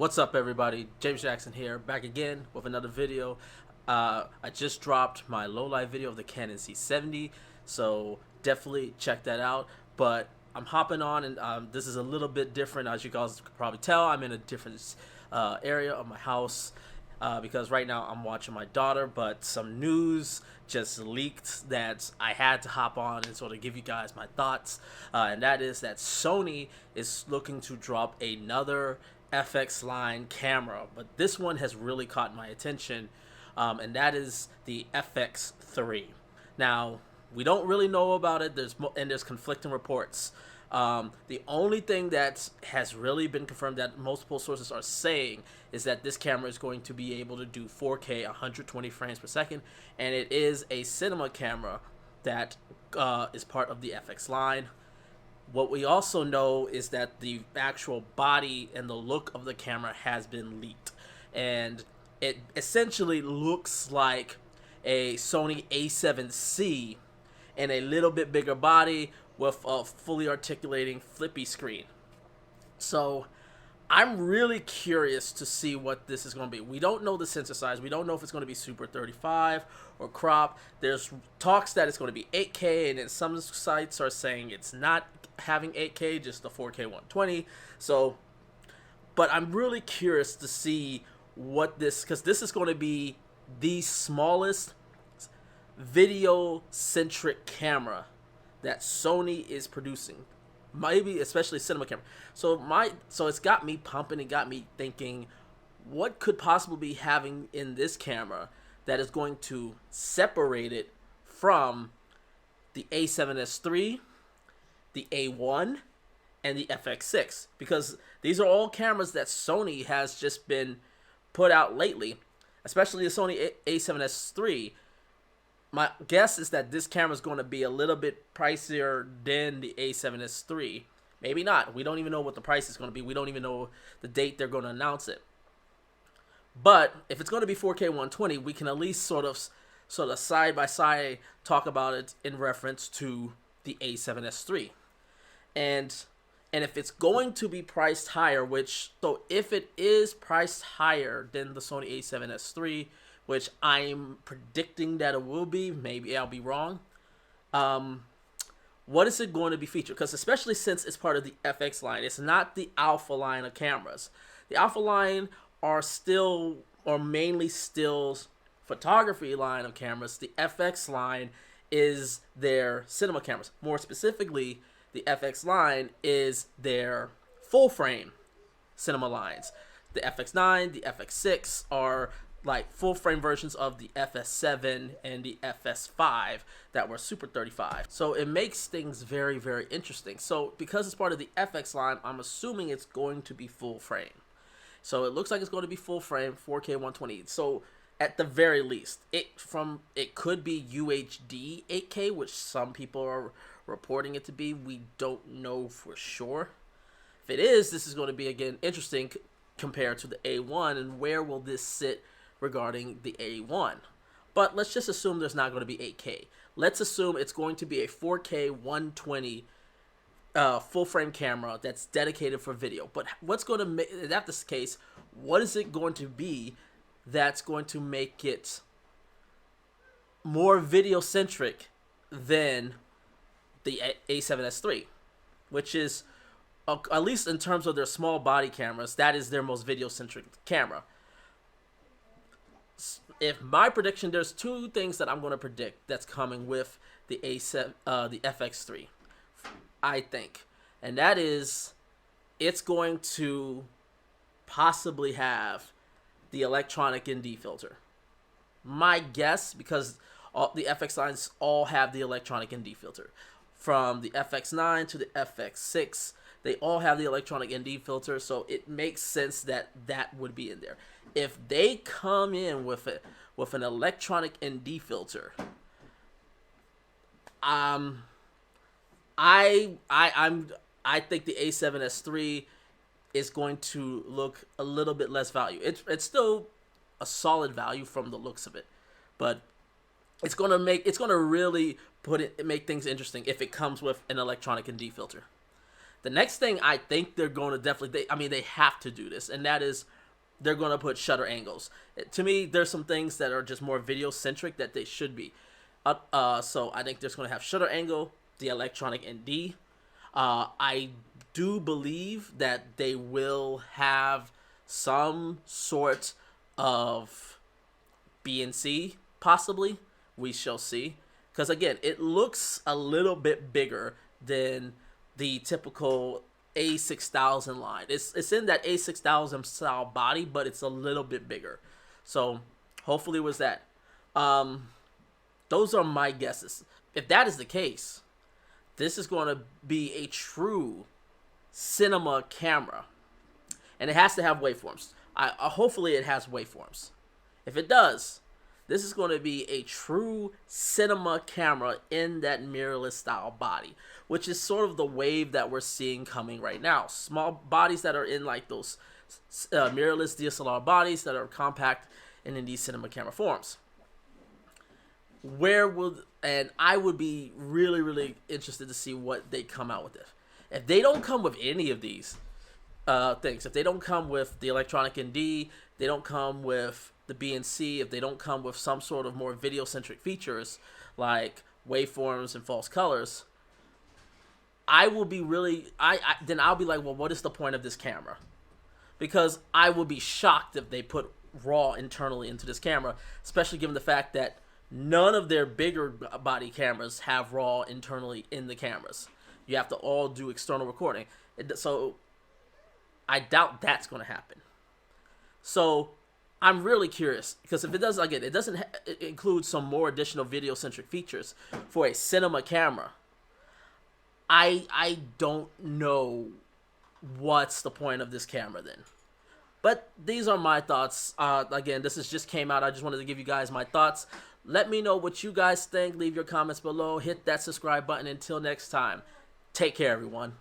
What's up, everybody? James Jackson here, back again with another video. I just dropped my low-light video of the Canon C70, so definitely check that out. But I'm hopping on, and this is a little bit different. As you guys could probably tell, I'm in a different area of my house because right now I'm watching my daughter, but some news just leaked that I had to hop on and sort of give you guys my thoughts, and that is that Sony is looking to drop another FX line camera, but this one has really caught my attention, and that is the FX3. Now, we don't really know about it. There's conflicting reports. The only thing that has really been confirmed that multiple sources are saying is that this camera is going to be able to do 4K 120 frames per second, and it is a cinema camera that is part of the FX line. What we also know is that the actual body and the look of the camera has been leaked, and it essentially looks like a Sony A7C and a little bit bigger body with a fully articulating flippy screen. So I'm really curious to see what this is going to be. We don't know the sensor size. We don't know if it's going to be Super 35 or crop. There's talks that it's going to be 8K, and then some sites are saying it's not having 8K, just the 4K 120. So, but I'm really curious to see what this, because this is going to be the smallest video-centric camera that Sony is producing, maybe especially cinema camera. So it's got me pumping. It got me thinking, what could possibly be having in this camera that is going to separate it from the A7S3, the A1, and the FX6? Because these are all cameras that Sony has just been put out lately, especially the Sony A7S3. My guess is that this camera is going to be a little bit pricier than the A7S III. Maybe not. We don't even know what the price is going to be. We don't even know the date they're going to announce it. But if it's going to be 4K 120, we can at least sort of side by side talk about it in reference to the A7S III. And if it's going to be priced higher, if it is priced higher than the Sony A7S III, which I'm predicting that it will be, maybe I'll be wrong, what is it going to be featured? Because especially since it's part of the FX line, it's not the Alpha line of cameras. The Alpha line are mainly stills photography line of cameras. The FX line is their cinema cameras. More specifically, the FX line is their full frame cinema lines. The FX9, the FX6 are like full frame versions of the FS7 and the FS5 that were Super 35. So it makes things very, very interesting. So because it's part of the FX line, I'm assuming it's going to be full frame. So it looks like it's going to be full frame, 4K 120. So at the very least, it could be UHD 8K, which some people are reporting it to be. We don't know for sure. If it is, this is going to be, again, interesting compared to the A1, and where will this sit regarding the A1. But let's just assume there's not going to be 8K. Let's assume it's going to be a 4K 120 full frame camera that's dedicated for video. But what's going to make, if that's the case, what is it going to be that's going to make it more video centric than the A7S III, which is, at least in terms of their small body cameras, that is their most video centric camera. If my prediction, there's two things that I'm going to predict that's coming with the the FX3, I think, and that is it's going to possibly have the electronic ND filter. My guess, because the FX lines all have the electronic ND filter, from the FX9 to the FX6, they all have the electronic ND filter, so it makes sense that that would be in there. If they come in with an electronic ND filter, I think the A7S III is going to look a little bit less value. It's still a solid value from the looks of it, but it's gonna really make things interesting if it comes with an electronic ND filter. The next thing I think they're going to definitely, they have to do this, and that is they're going to put shutter angles. To me, there's some things that are just more video centric that they should be. So I think there's going to have shutter angle, the electronic ND. I do believe that they will have some sort of BNC, possibly. We shall see. Because again, it looks a little bit bigger than the typical A6000 line. It's in that A6000 style body, but it's a little bit bigger. So hopefully it was that. Those are my guesses. If that is the case, this is going to be a true cinema camera. And it has to have waveforms. Hopefully it has waveforms. If it does, this is going to be a true cinema camera in that mirrorless style body, which is sort of the wave that we're seeing coming right now. Small bodies that are in like those mirrorless DSLR bodies that are compact and in these cinema camera forms. And I would be really, really interested to see what they come out with. If they don't come with any of these things, if they don't come with the electronic ND, they don't come with the BNC, if they don't come with some sort of more video-centric features like waveforms and false colors, I will be really, then I'll be like, well, what is the point of this camera? Because I will be shocked if they put RAW internally into this camera, especially given the fact that none of their bigger body cameras have RAW internally in the cameras. You have to all do external recording. So I doubt that's going to happen. So I'm really curious, because if it does, again, it doesn't include some more additional video-centric features for a cinema camera, I don't know what's the point of this camera then. But these are my thoughts. Again, this just came out. I just wanted to give you guys my thoughts. Let me know what you guys think. Leave your comments below. Hit that subscribe button. Until next time, take care, everyone.